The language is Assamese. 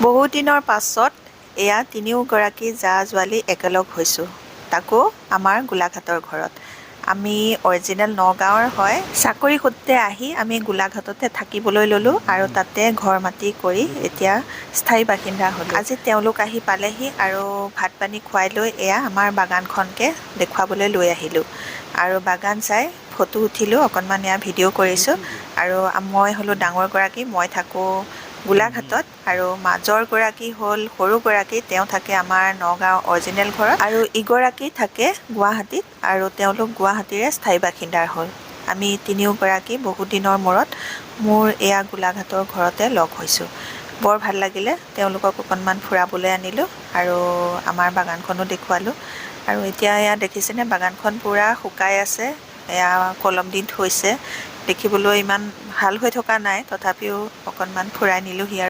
বহুত দিনৰ পাছত এয়া তিনিওগৰাকী জা-জোৱালী একেলগ হৈছোঁ, তাকো আমাৰ গোলাঘাটৰ ঘৰত। আমি অৰিজিনেল নগাঁৱৰ হয়। চাকৰি সূত্ৰে আহি আমি গোলাঘাটতে থাকিবলৈ ল'লোঁ আৰু তাতে ঘৰ মাটি কৰি এতিয়া স্থায়ী বাসিন্দা হ'লোঁ। আজি তেওঁলোক আহি পালেহি আৰু ভাত পানী খুৱাই লৈ এয়া আমাৰ বাগানখনকে দেখুৱাবলৈ লৈ আহিলোঁ। আৰু বাগান চাই ফটো উঠিলোঁ, অকণমান এয়া ভিডিঅ' কৰিছোঁ। আৰু মই হ'লোঁ ডাঙৰগৰাকী, মই থাকোঁ গোলাঘাটত, আৰু মাজৰগৰাকী হ'ল সৰুগৰাকী, তেওঁ থাকে আমাৰ নগাঁও অৰিজিনেল ঘৰত, আৰু ইগৰাকী থাকে গুৱাহাটীত, আৰু তেওঁলোক গুৱাহাটীৰে স্থায়ী বাসিন্দাৰ হ'ল। আমি তিনিওগৰাকী বহুত দিনৰ মূৰত মোৰ এয়া গোলাঘাটৰ ঘৰতে লগ হৈছোঁ। বৰ ভাল লাগিলে, তেওঁলোকক অকণমান ফুৰাবলৈ আনিলোঁ আৰু আমাৰ বাগানখনো দেখুৱালোঁ। আৰু এতিয়া এয়া দেখিছেনে, বাগানখন পূৰা শুকাই আছে, এয়া কলম দি থৈছে। দেখিবলৈ ইমান ভাল হৈ থকা নাই, তথাপিও অকণমান ফুৰাই নিলোঁহি আৰু